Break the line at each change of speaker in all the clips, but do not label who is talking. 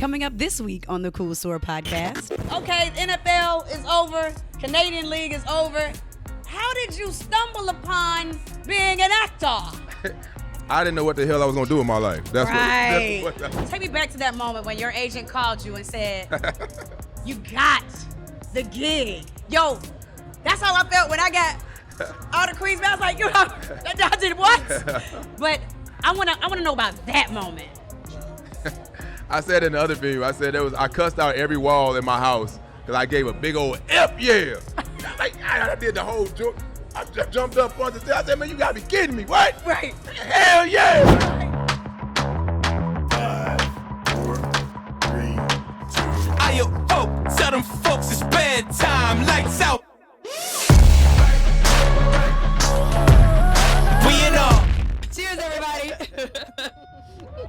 Coming up this week on the Cool Soror podcast.
Okay, NFL is over. Canadian League is over. How did you stumble upon being an actor?
I didn't know what the hell I was going to do in my life. That's
right.
What
Take me back to that moment when your agent called you and said, you got the gig. Yo, that's how I felt when I got out of Queens. I was like, I did what? But I wanna know about that moment.
I said in the other video, I cussed out every wall in my house because I gave a big old F yeah. I did the whole joke. I jumped up on the stage. I said, man, you gotta be kidding me. What?
Right.
Hell yeah.
5, 4, 3, 2. Ayo, oh, tell them folks it's bedtime. Lights out. We in all.
Cheers, everybody.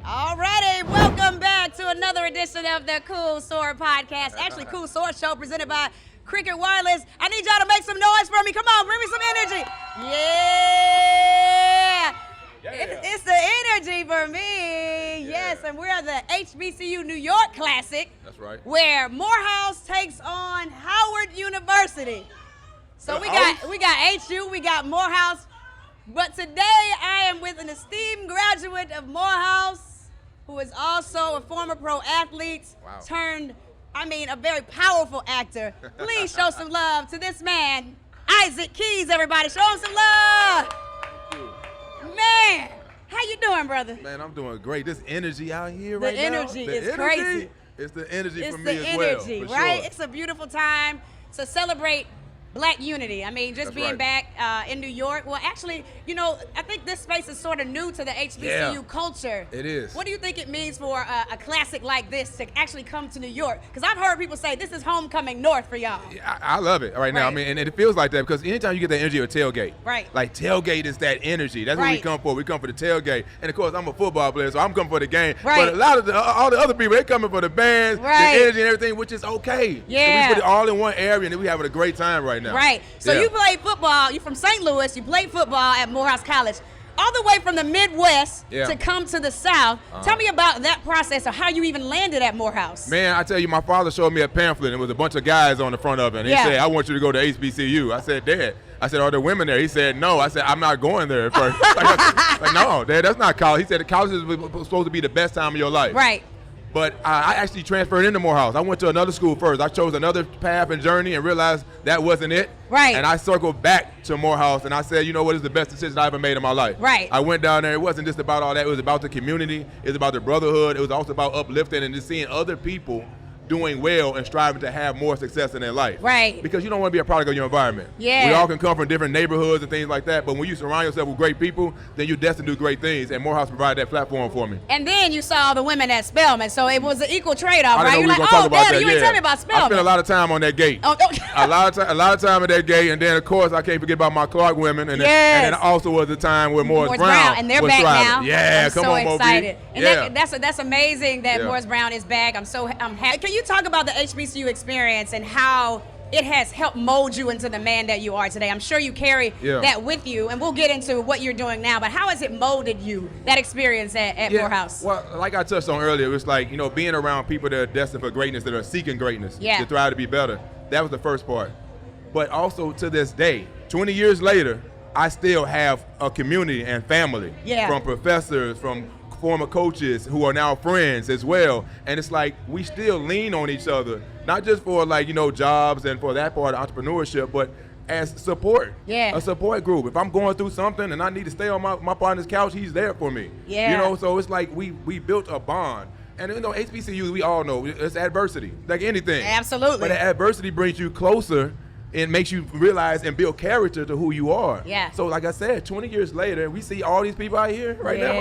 Alrighty, welcome back to another edition of the Cool Soror podcast. Actually, Cool Soror Show presented by Cricket Wireless. I need y'all to make some noise for me. Come on, bring me some energy. Yeah. It's the energy for me. Yeah. Yes, and we're at the HBCU New York Classic.
That's right.
Where Morehouse takes on Howard University. So we got HU, we got Morehouse. But today I am with an esteemed graduate of Morehouse who is also a former pro athlete turned a very powerful actor. Please show some love to this man, Isaac Keys, everybody. Show him some love. Man, how you doing, brother?
Man, I'm doing great. This energy out here right now.
The energy is crazy.
It's the energy
it's
for me
the
as well.
energy,
for
right?
Sure.
It's a beautiful time to celebrate Black unity. Just being back in New York. Well, actually, I think this space is sort of new to the HBCU culture.
It is.
What do you think it means for a classic like this to actually come to New York? Because I've heard people say this is homecoming north for y'all.
Yeah, I love it right now. And it feels like that because anytime you get that energy of a tailgate.
Right.
Like tailgate is that energy. That's what we come for. We come for the tailgate. And of course, I'm a football player, so I'm coming for the game.
Right.
But a lot of all the other people, they coming for the bands, the energy and everything, which is okay.
Yeah.
So we put it all in one area, and then we having a great time right now.
Right. So you played football. You're from St. Louis. You played football at Morehouse College. All the way from the Midwest to come to the South. Tell me about that process of how you even landed at Morehouse.
Man, I tell you, my father showed me a pamphlet, and it was a bunch of guys on the front of it. And he said, I want you to go to HBCU. I said, Dad. I said, are there women there? He said, no. I said, I'm not going there at first. like, no, Dad, that's not college. He said, college is supposed to be the best time of your life.
Right.
But I actually transferred into Morehouse. I went to another school first. I chose another path and journey and realized that wasn't it.
Right.
And I circled back to Morehouse, and I said, you know what, it's the best decision I ever made in my life.
Right.
I went down there. It wasn't just about all that. It was about the community. It was about the brotherhood. It was also about uplifting and just seeing other people doing well and striving to have more success in their life.
Right.
Because you don't want to be a product of your environment.
Yeah.
We all can come from different neighborhoods and things like that, but when you surround yourself with great people, then you're destined to do great things, and Morehouse provided that platform for me.
And then you saw the women at Spelman, so it was an equal trade-off,
right?
You're like, oh, damn, you ain't tell me about Spelman.
I spent a lot of time on that gate.
Oh, okay.
a lot of time at that gate, and then, of course, I can't forget about my Clark women, and then also was the time where Morris Brown
and they're
was
back
thriving.
now.
Yeah,
I'm
come
so
on,
excited.
Moby.
And that's amazing that Morris Brown is back. I'm happy. Can you talk about the HBCU experience and how it has helped mold you into the man that you are today? I'm sure you carry that with you, and we'll get into what you're doing now, but how has it molded you, that experience at Morehouse?
Well, like I touched on earlier, it's like, being around people that are destined for greatness, that are seeking greatness, to try to be better. That was the first part. But also to this day, 20 years later, I still have a community and family from professors, from former coaches who are now friends as well. And it's like we still lean on each other, not just for jobs and for that part of entrepreneurship, but as support, a support group. If I'm going through something and I need to stay on my partner's couch, he's there for me. So it's like we built a bond. And HBCU, we all know it's adversity, like anything.
Absolutely.
But adversity brings you closer. It makes you realize and build character to who you are.
Yeah.
So like I said, 20 years later, we see all these people out here right now.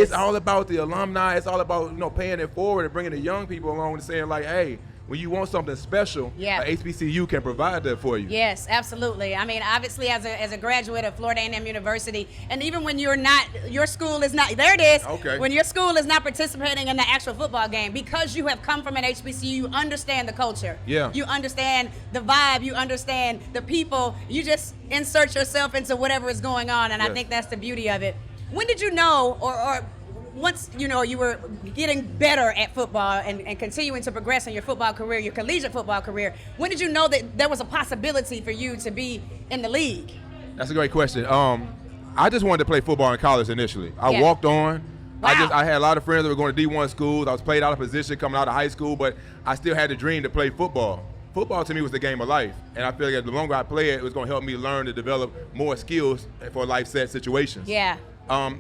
It's all about the alumni. It's all about paying it forward and bringing the young people along and saying like, hey, when you want something special, HBCU can provide that for you.
Yes, absolutely. I mean, obviously, as a graduate of Florida A&M University, and even when you're not, your school is not, there it is.
Okay.
When your school is not participating in the actual football game, because you have come from an HBCU, you understand the culture.
Yeah.
You understand the vibe. You understand the people. You just insert yourself into whatever is going on, and I think that's the beauty of it. When did you know, or once, you know, you were getting better at football and continuing to progress in your football career, your collegiate football career, when did you know that there was a possibility for you to be in the league?
That's a great question. I just wanted to play football in college initially. I walked on.
Wow.
I had a lot of friends that were going to D1 schools. I was played out of position coming out of high school, but I still had the dream to play football. Football to me was the game of life, and I feel like the longer I play it, it was going to help me learn to develop more skills for life set situations.
Yeah.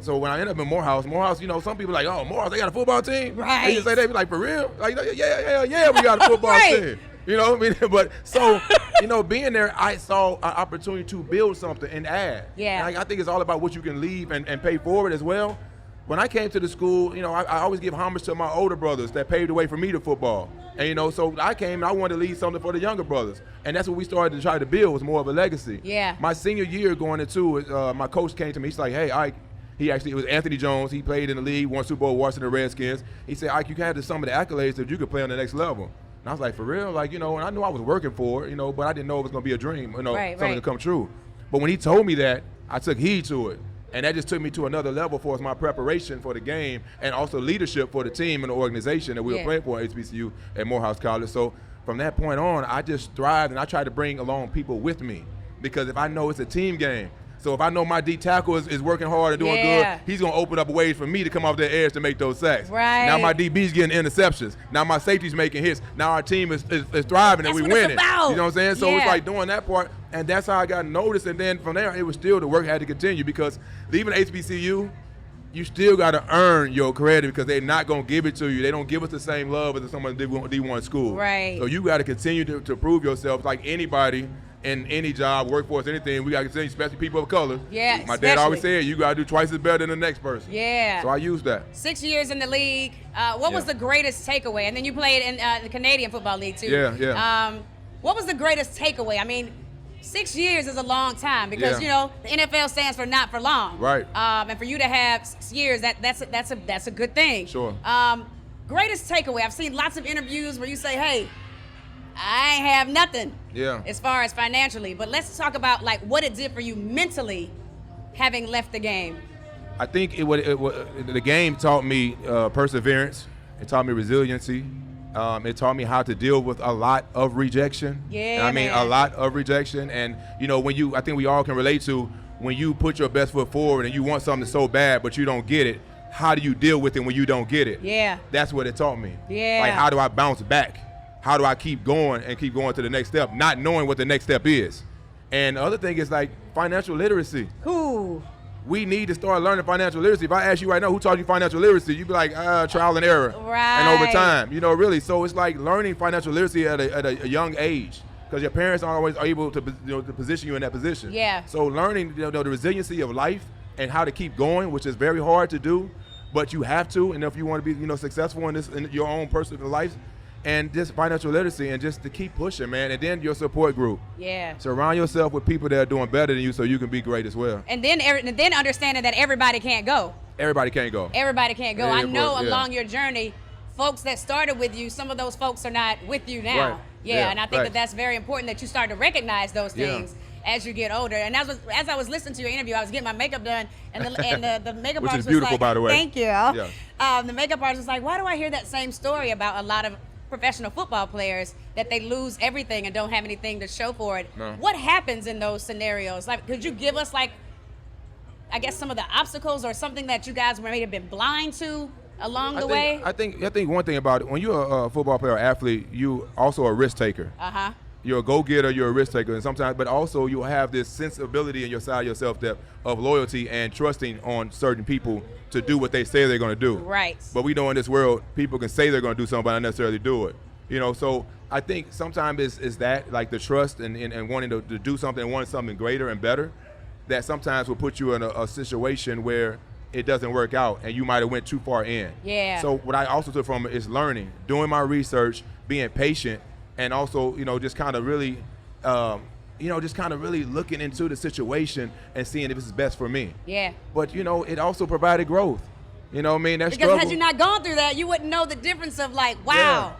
So when I ended up in Morehouse, you know, some people are like, oh, Morehouse, they got a football team?
Right.
They just say, they be like, for real? Like, yeah, we got a football team. You know what I mean? But so, you know, being there, I saw an opportunity to build something and add.
Yeah.
And I think it's all about what you can leave and pay forward as well. When I came to the school, you know, I always give homage to my older brothers that paved the way for me to football. And, you know, so I came and I wanted to leave something for the younger brothers. And that's what we started to try to build, was more of a legacy.
Yeah.
My senior year going into it, my coach came to me. He's like, hey, Ike, it was Anthony Jones. He played in the league, won Super Bowl, Washington Redskins. He said, Ike, you can have some of the accolades that you could play on the next level. And I was like, for real? Like, you know, and I knew I was working for it, you know, but I didn't know it was going to be a dream, you know, something to come true. But when he told me that, I took heed to it. And that just took me to another level for my preparation for the game and also leadership for the team and the organization that we were playing for at HBCU at Morehouse College. So from that point on, I just thrived, and I tried to bring along people with me, because if I know it's a team game, so if I know my D tackle is working hard and doing good, he's going to open up ways for me to come off that edge to make those sacks.
Right.
Now my DB's getting interceptions. Now my safety's making hits. Now our team is thriving and we winning. You know what I'm saying? So it's like doing that part, and that's how I got noticed. And then from there, it was still, the work had to continue, because leaving HBCU, you still got to earn your credit, because they're not going to give it to you. They don't give us the same love as someone D1 school.
Right.
So you got to continue to prove yourself, like anybody in any job, workforce, anything. We got to continue, especially people of color.
Yeah,
My dad always said, you got to do twice as better than the next person.
Yeah.
So I use that.
6 years in the league. What was the greatest takeaway? And then you played in the Canadian Football League too.
Yeah.
What was the greatest takeaway? I mean, 6 years is a long time, because you know the NFL stands for not for long.
Right.
And for you to have 6 years, that's a good thing.
Sure.
Greatest takeaway. I've seen lots of interviews where you say, "Hey, I ain't have nothing."
Yeah.
As far as financially, but let's talk about like what it did for you mentally, having left the game.
I think the game taught me perseverance. It taught me resiliency. It taught me how to deal with a lot of rejection.
Yeah,
a lot of rejection. And, you know, I think we all can relate to, when you put your best foot forward and you want something so bad but you don't get it, how do you deal with it when you don't get it?
Yeah.
That's what it taught me.
Yeah.
Like, how do I bounce back? How do I keep going to the next step, not knowing what the next step is? And the other thing is, like, financial literacy. We need to start learning financial literacy. If I ask you right now, who taught you financial literacy, you'd be like, trial and error.
Right.
And over time, you know, really. So it's like learning financial literacy at a young age, because your parents aren't always able to, to position you in that position.
Yeah.
So learning, the resiliency of life and how to keep going, which is very hard to do, but you have to. And if you want to be, successful in your own personal life, and just financial literacy, and just to keep pushing, man. And then your support group.
Yeah.
Surround yourself with people that are doing better than you, so you can be great as well.
And then understanding that everybody can't go.
Everybody can't go.
Everybody can't go.
Yeah,
I know
yeah.
along your journey, folks that started with you, some of those folks are not with you now.
Right.
Yeah, and I think
right.
that's very important, that you start to recognize those things as you get older. And as I was listening to your interview, I was getting my makeup done, and the makeup
Which
artist
is beautiful,
was like,
by the way.
"Thank you."
Yeah.
The makeup artist was like, "Why do I hear that same story about a lot of professional football players, that they lose everything and don't have anything to show for it?"
No.
What happens in those scenarios? Like, could you give us, like, I guess, some of the obstacles or something that you guys may have been blind to along the way?
I think one thing about it, when you're a football player or athlete, you also a risk taker. You're a go-getter, you're a risk taker, and sometimes, but also you'll have this sensibility in your side of yourself of loyalty and trusting on certain people to do what they say they're going to do.
Right.
But we know in this world, people can say they're going to do something, but not necessarily do it. So I think sometimes it's that, like the trust and wanting to do something and wanting something greater and better, that sometimes will put you in a situation where it doesn't work out and you might have went too far in.
Yeah.
So what I also took from it is learning, doing my research, being patient, and also, just kind of really, looking into the situation and seeing if this is best for me.
Yeah.
But, it also provided growth. You know what I mean? That
Because
struggle.
had you not gone through that, you wouldn't know the difference of, like, wow.
Yeah.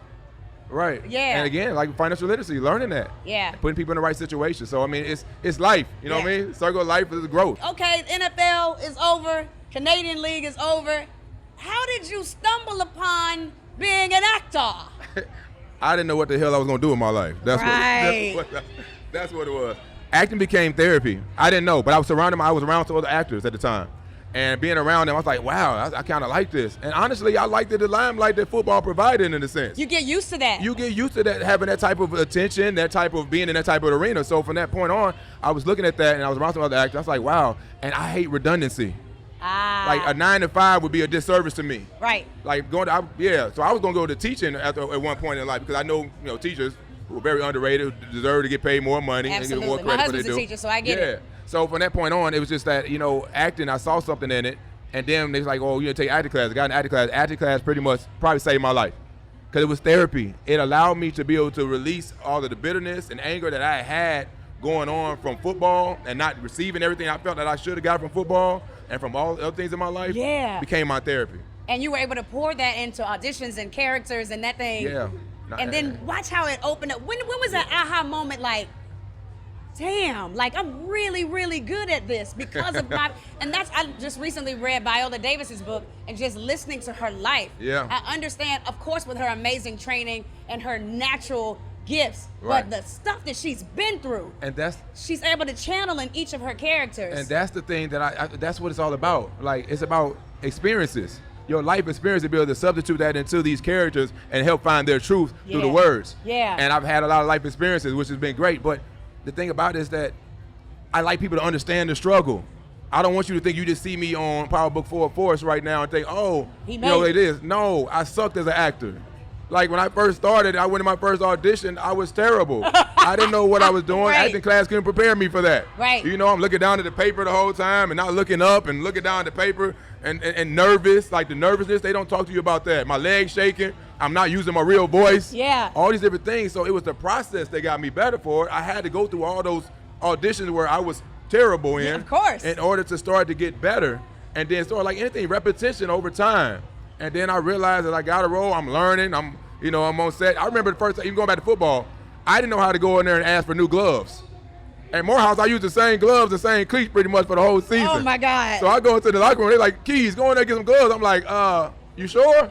Right.
Yeah.
And again, like financial literacy, learning that.
Yeah.
Putting people in the right situation. So, I mean, it's life. You know what I mean? Circle of life is growth.
Okay, NFL is over. Canadian League is over. how did you stumble upon being an actor?
I didn't know what the hell I was going to do in my life. That's what it was. Acting became therapy. I didn't know, but I was around some other actors at the time. And being around them, I was like, wow, I kind of like this. And honestly, I liked the limelight that football provided in a sense.
You get used to that.
You get used to that, having that type of attention, that type of being in that type of arena. So from that point on, I was looking at that, and I was around some other actors. I was like, wow. And I hate redundancy. Like a 9 to 5 would be a disservice to me.
Right.
Like so I was going to go to teaching at one point in life because I know, teachers who are very underrated, who deserve to get paid more money.
Absolutely.
And get more credit.
My husband's a teacher, so I get it.
So from that point on, it was just that, acting, I saw something in it, and then they was like, oh, you take acting class. I got an acting class. Acting class pretty much probably saved my life because it was therapy. It allowed me to be able to release all of the bitterness and anger that I had going on from football and not receiving everything I felt that I should have got from football and from all the other things in my life. Became my therapy.
And you were able to pour that into auditions and characters and that thing.
Yeah.
And then watch how it opened up. When was that aha moment like, damn, like I'm really, really good at this because of my, and I just recently read Viola Davis's book and just listening to her life.
Yeah.
I understand, of course, with her amazing training and her natural gifts,
right.
but the stuff that she's been through,
and
she's able to channel in each of her characters.
And that's the thing that that's what it's all about. Like, it's about experiences. Your life experience to be able to substitute that into these characters and help find their truth through the words.
Yeah.
And I've had a lot of life experiences, which has been great. But the thing about it is that I like people to understand the struggle. I don't want you to think you just see me on Power Book 4 Force right now and think, oh, it is. No, I sucked as an actor. Like, when I first started, I went to my first audition, I was terrible. I didn't know what I was doing.
Right.
Acting class couldn't prepare me for that.
Right.
I'm looking down at the paper the whole time and not looking up and looking down at the paper and nervous. Like, the nervousness, they don't talk to you about that. My legs shaking. I'm not using my real voice.
Yeah.
All these different things. So it was the process that got me better for it. I had to go through all those auditions where I was terrible in.
Yeah, of course.
In order to start to get better. And then sort of like anything, repetition over time. And then I realized that I got a role. I'm learning. I'm on set. I remember the first time, even going back to football, I didn't know how to go in there and ask for new gloves. At Morehouse, I used the same gloves, the same cleats pretty much for the whole season.
Oh, my God.
So I go into the locker room, they're like, Keys, go in there and get some gloves. I'm like, you sure?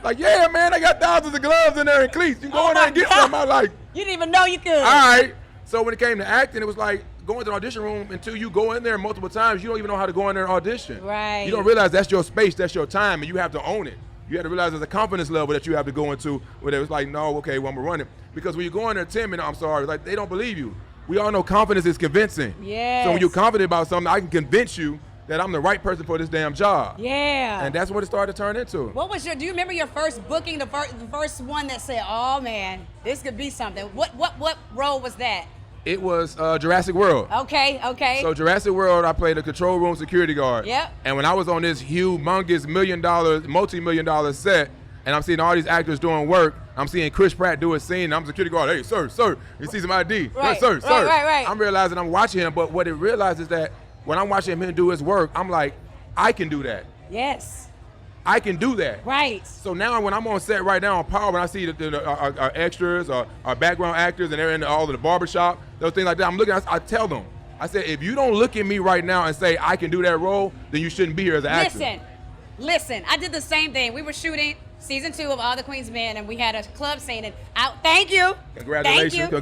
Like, yeah, man, I got thousands of gloves in there and cleats. You can go in there and get some. I'm like,
you didn't even know you could.
All right. So when it came to acting, it was like going to the audition room until you go in there multiple times, you don't even know how to go in there and audition.
Right.
You don't realize that's your space, that's your time, and you have to own it. You have to realize there's a confidence level that you have to go into where it was like, no, okay, well, I'm gonna run it. Because when you go in there timid, I'm sorry, like, they don't believe you. We all know confidence is convincing.
Yes.
So when you're confident about something, I can convince you that I'm the right person for this damn job.
Yeah.
And that's what it started to turn into.
Do you remember your first booking, the first one that said, oh man, this could be something? What role was that?
It was Jurassic World.
Okay.
So Jurassic World, I played a control room security guard.
Yep.
And when I was on this humongous multi-million-dollar set, and I'm seeing all these actors doing work, I'm seeing Chris Pratt do a scene, and I'm a security guard, hey, sir, you see some ID.
Right.
Sir.
Right.
I'm realizing I'm watching him, but what it realized is that when I'm watching him do his work, I'm like, I can do that.
Yes.
I can do that.
Right.
So now when I'm on set right now on Power, when I see our extras, our background actors, and they're in all of the barbershop, those things like that, I'm looking, I tell them, I said, if you don't look at me right now and say I can do that role, then you shouldn't be here as an actor.
Listen, I did the same thing. We were shooting season 2 of All the Queen's Men, and we had a club scene. And thank you.
Congratulations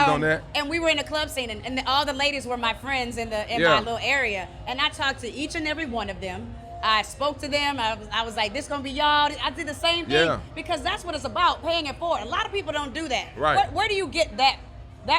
on that.
And we were in a club scene, and all the ladies were my friends in my little area. And I talked to each and every one of them. I spoke to them. I was like, this gonna be y'all. I did the same thing because that's what it's about, paying it forward. A lot of people don't do that.
Right.
Where do you get that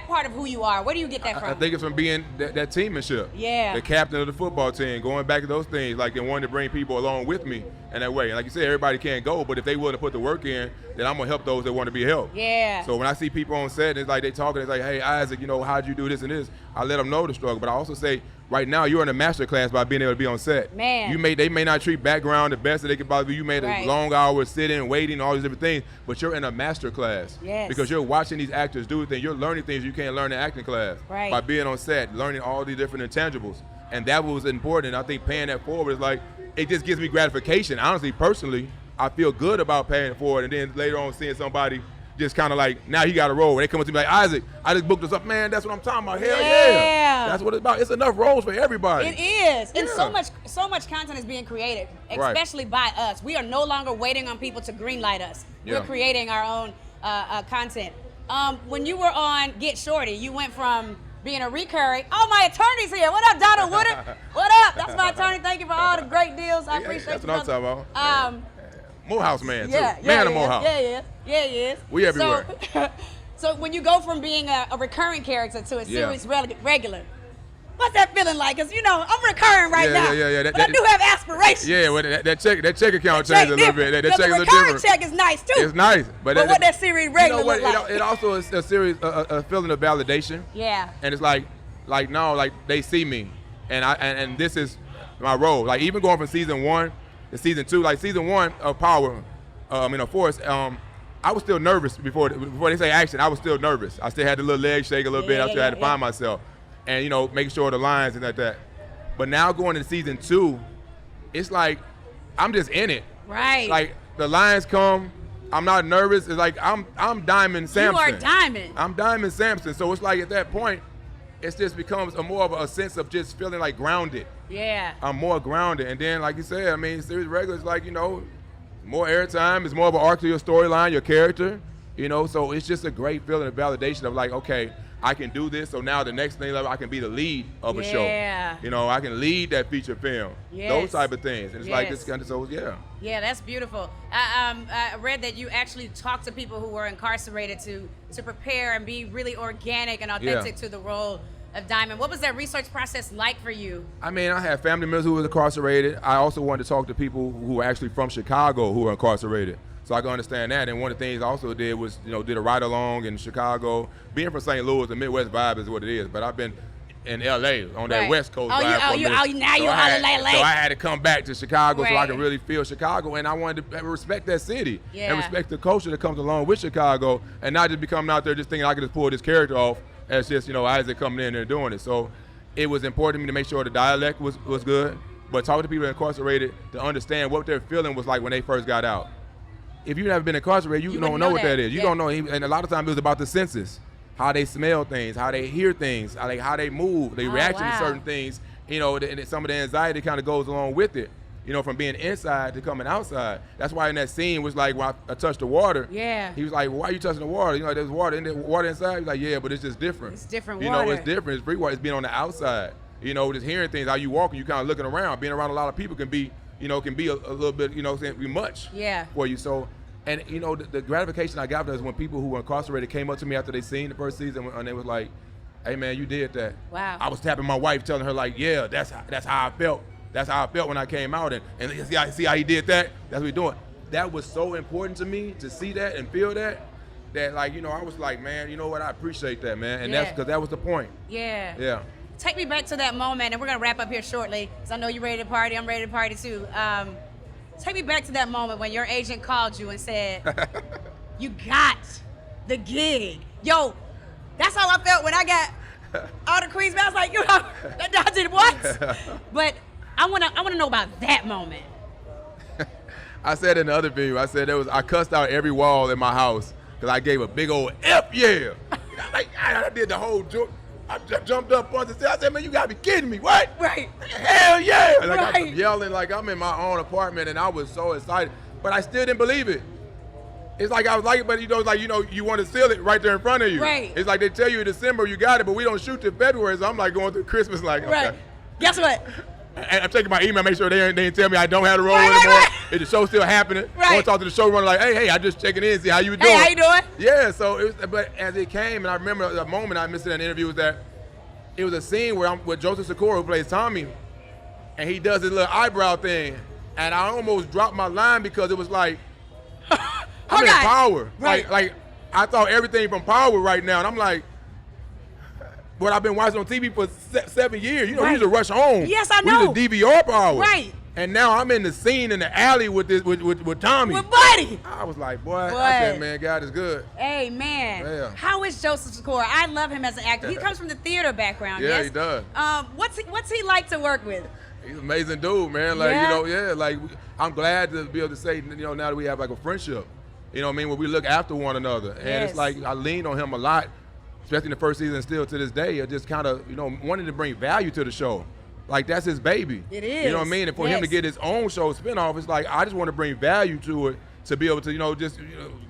part of who you are? Where do you get that from?
I think it's from being that teammanship.
Yeah.
The captain of the football team, going back to those things, like they wanted to bring people along with me in that way. And like you said, everybody can't go, but if they willing to put the work in, then I'm gonna help those that want to be helped.
Yeah.
So when I see people on set, it's like they talking, it's like, hey, Isaac, how'd you do this and this? I let them know the struggle, but I also say, right now, you're in a master class by being able to be on set.
Man.
They may not treat background the best that they could probably be. You made a long hours sitting, waiting, all these different things, but you're in a master class.
Yes.
Because you're watching these actors do things. You're learning things you can't learn in acting class.
Right.
By being on set, learning all these different intangibles. And that was important. And I think paying that forward is like, it just gives me gratification. Honestly, personally, I feel good about paying it forward. And then later on seeing somebody just kind of like, now he got a role. They come up to me like, Isaac, I just booked this up. Man, that's what I'm talking about. Hell yeah. That's what it's about. It's enough roles for everybody.
It is. And so much content is being created, especially by us. We are no longer waiting on people to greenlight us. We're creating our own content. When you were on Get Shorty, you went from being a recurring. Oh, my attorney's here. What up, Donald Woodard? What up? That's my attorney. Thank you for all the great deals. I appreciate
that's
you.
That's what I'm talking about. Morehouse man, too.
Yeah,
man of Morehouse.
Yeah, he is.
We everywhere.
So when you go from being a recurring character to a series regular, what's that feeling like? Because, I'm recurring right now. But I do have aspirations.
Yeah, well, that check account changed a little bit. That check is a little different.
The recurring check is nice, too.
It's nice. But
what that series regular look like?
It also is a series, a feeling of validation.
Yeah.
And it's like they see me. And this is my role. Like, even going from season 1 to season 2, like season 1 of Power, of Force, I was still nervous before they say action. I was still nervous. I still had the little leg shake a little bit. I still had to find myself. And, making sure the lines and like that. But now going into season 2, it's like I'm just in it.
Right.
Like, the lines come, I'm not nervous. It's like I'm Diamond Samson.
You are Diamond.
I'm Diamond Samson. So it's like at that point, it just becomes more of a sense of just feeling like grounded.
Yeah.
I'm more grounded. And then, like you said, I mean, series regular is like, more airtime. It's more of an arc to your storyline, your character. So it's just a great feeling of validation of like, okay, I can do this. So now the next thing, I can be the lead of a show.
Yeah.
I can lead that feature film.
Yes.
Those type of things. And it's like this kind of, so yeah.
Yeah, that's beautiful. I read that you actually talked to people who were incarcerated to prepare and be really organic and authentic to the role of Diamond. What was that research process like for you? I
mean, I had family members who were incarcerated. I also wanted to talk to people who were actually from Chicago who were incarcerated, so I could understand that. And one of the things I also did was, did a ride-along in Chicago. Being from St. Louis, the Midwest vibe is what it is, but I've been in L.A. on that West Coast vibe.
Now you're all in L.A.
So I had to come back to Chicago so I could really feel Chicago, and I wanted to respect that city and respect the culture that comes along with Chicago, and not just be coming out there just thinking I could just pull this character off as just, Isaac coming in there and doing it. So it was important to me to make sure the dialect was good, but talking to people incarcerated to understand what their feeling was like when they first got out. If you've never been incarcerated, you don't know what that is. You don't know. And a lot of times it was about the senses, how they smell things, how they hear things, how they move, their reaction to certain things, and some of the anxiety kind of goes along with it. From being inside to coming outside. That's why in that scene was like, when I touched the water.
Yeah.
He was like, well, why are you touching the water? There's water inside. He's like, yeah, but it's just different.
It's different water.
It's different. It's free water. It's being on the outside. Just hearing things, how you walking, you kind of looking around. Being around a lot of people can be a little bit, be much for you. So, and the gratification I got was when people who were incarcerated came up to me after they seen the first season, and they was like, hey man, you did that.
Wow.
I was tapping my wife, telling her like, yeah, that's how I felt. That's how I felt when I came out, and see how he did that? That's what we're doing. That was so important to me to see that and feel that like, I was like, man, you know what? I appreciate that, man. And that's because that was the point.
Yeah.
Yeah.
Take me back to that moment, and we're going to wrap up here shortly, because I know you're ready to party. I'm ready to party, too. Take me back to that moment when your agent called you and said, you got the gig. Yo, that's how I felt when I got out of Queens. I was like, I did what? But I want to know about that moment.
I said in the other video, I cussed out every wall in my house because I gave a big old F yeah. I did the whole joke. I jumped up once and said, I said, man, you gotta be kidding me, what?
Right.
Hell yeah. I'm yelling like I'm in my own apartment, and I was so excited, but I still didn't believe it. It's like I was like it, but you want to seal it right there in front of you.
Right.
It's like they tell you in December you got it, but we don't shoot till February, so I'm like going through Christmas like, okay.
Right. Guess what?
And I'm checking my email, make sure they didn't tell me I don't have the role anymore. Right. Is the show still happening?
Right.
I want to talk to the showrunner like, hey, I just checking in, see how you doing.
Hey, how you doing?
Yeah, so but as it came, and I remember the moment I missed in that interview was that it was a scene where I'm with Joseph Sikora, who plays Tommy, and he does his little eyebrow thing, and I almost dropped my line because it was like, I'm in Power.
Right.
Like I thought everything from Power right now, and I'm like, what I've been watching on TV for 7 years. We used to rush home.
Yes, I know.
We used to DVR Power.
Right.
And now I'm in the scene in the alley with Tommy.
With Buddy.
I was like, boy. I said, man, God is good.
Hey, man.
Yeah.
How is Joseph Sikora? I love him as an actor. He comes from the theater background.
Yeah,
yes?
he does.
What's he like to work with?
He's an amazing dude, man. Like, I'm glad to be able to say, now that we have like a friendship. You know what I mean? Where we look after one another. And it's like I leaned on him a lot, especially in the first season and still to this day, of just kind of, you know, wanting to bring value to the show. Like, that's his baby.
It is.
You know what I mean? And for him to get his own show spinoff, it's like, I just want to bring value to it to be able to, you know, just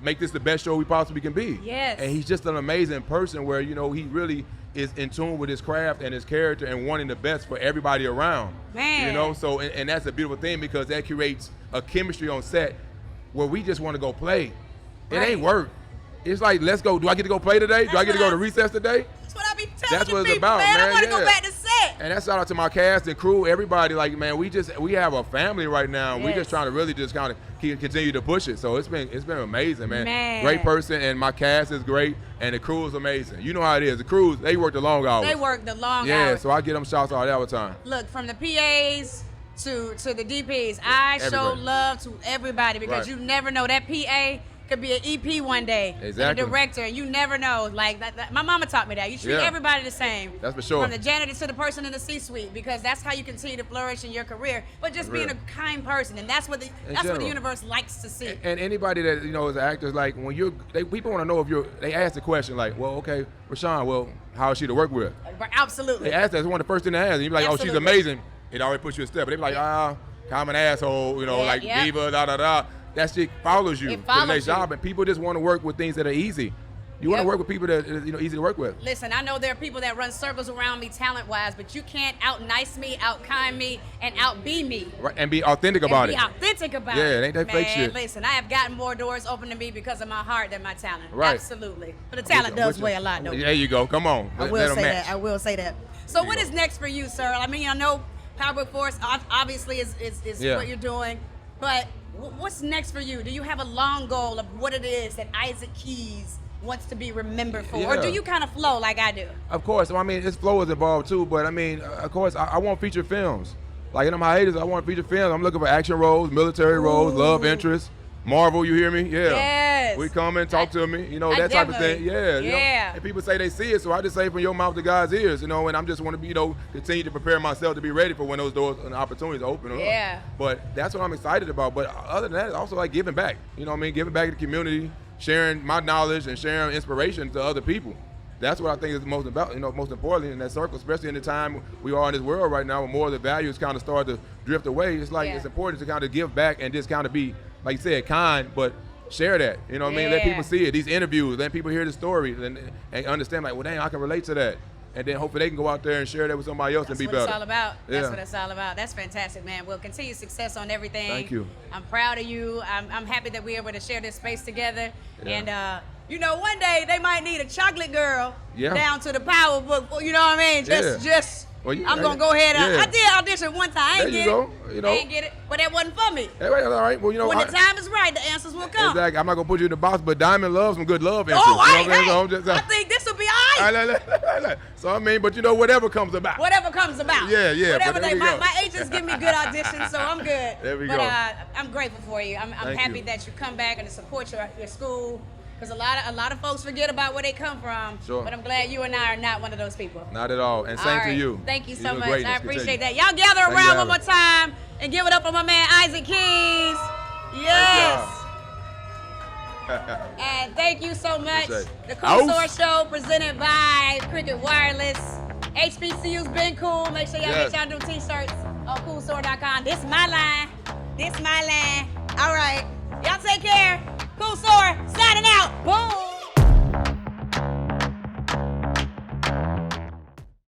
make this the best show we possibly can be.
Yes.
And he's just an amazing person where, you know, he really is in tune with his craft and his character and wanting the best for everybody around.
Man.
You know, so, and that's a beautiful thing because that creates a chemistry on set where we just want to go play. It ain't work. It's like, let's go. Do I get to go play today? Do I get to go to recess today?
That's what I be telling
That's what it's
people,
about, man.
I want to go back to set.
And that's shout out to my cast and crew, everybody. Like, man, we have a family right now.
Yes.
We just trying to really just kind of continue to push it. So it's been amazing, man.
Man.
Great person, and my cast is great, and the crew is amazing. You know how it is. The crews, they work the long hours.
They work the long hours.
Yeah, so I get them shouts out all the time.
Look, from the PAs to the DPs, I show love to everybody because you never know that PA could be an EP one day,
exactly.
A director, and you never know. Like that, my mama taught me that. You treat everybody the same.
That's for sure.
From the janitor to the person in the C-suite, because that's how you continue to flourish in your career. But just being a kind person, and that's what the universe likes to see.
And anybody that, you know, is an actor, is like when people want to know if they ask the question like, well, okay, Rashan, well, how is she to work with?
Absolutely.
They ask that. It's one of the first things they ask. And you be like, oh, she's amazing. It already puts you a step. But they be like, common asshole, you know, like diva, da. That shit follows you for the next job, and people just want to work with things that are easy. You want to work with people that easy to work with.
Listen, I know there are people that run circles around me talent-wise, but you can't out-nice me, out-kind me, and out-be me.
Right, and be authentic about it.
Be authentic about it.
Yeah, it ain't that fake shit.
Listen, I have gotten more doors open to me because of my heart than my talent.
Right.
Absolutely. But the talent does weigh a lot, though.
There you go. Come on.
I will say that. So what is next for you, sir? I mean, I know Power Force obviously is what you're doing, but what's next for you? Do you have a long goal of what it is that Isaac Keys wants to be remembered for? Or do you kind of flow like I do?
Of course. I mean, his flow is involved too, but I mean, of course, I want feature films. Like in them hiatus, I want feature films. I'm looking for action roles, military roles, love interests. Marvel, you hear me? Yeah.
Yes.
We come and talk to me, you know, that type of thing. Yeah. You know? And people say they see it, so I just say from your mouth to God's ears, you know, and I'm just want to be, you know, continue to prepare myself to be ready for when those doors and opportunities open.
Yeah.
But that's what I'm excited about. But other than that, it's also like giving back. You know what I mean? Giving back to the community, sharing my knowledge and sharing inspiration to other people. That's what I think is the most about, you know, most importantly in that circle, especially in the time we are in this world right now, where more of the values kind of start to drift away. It's like it's important to kind of give back and just kind of be, like you said, kind, but share that. You know what I mean? Let people see it. These interviews, let people hear the stories and understand, like, well, dang, I can relate to that. And then hopefully they can go out there and share that with somebody else and be better.
That's what it's all about. That's what it's all about. That's fantastic, man. Well, continued success on everything.
Thank you.
I'm proud of you. I'm happy that we're able to share this space together. And, you know, one day they might need a chocolate girl down to the power book. You know what I mean? I'm going to go ahead. I did audition one time. I ain't get it. But that wasn't for me.
All right. Well, you know,
when the time is right, the answers will come.
Exactly. I'm not going to put you in the box, but Diamond loves some good love answers.
I think this will be all right.
So, I mean, but you know, whatever comes about.
Whatever comes about.
Yeah.
Whatever my agents give me good auditions, so I'm good.
There we go.
I'm grateful for you. I'm happy that you come back and to support your school. Because a lot of folks forget about where they come from.
Sure.
But I'm glad you and I are not one of those people.
Not at all. And same to you.
Thank you so much. I appreciate that. Y'all gather around one more time and give it up for my man Isaac Keys. Yes. And thank you so much. The Cool Soror Show presented by Cricket Wireless. HBCU's been cool. Make sure y'all get y'all new t-shirts on coolsoror.com. This my line. All right. Y'all take care. Cool Soror signing out. Boom.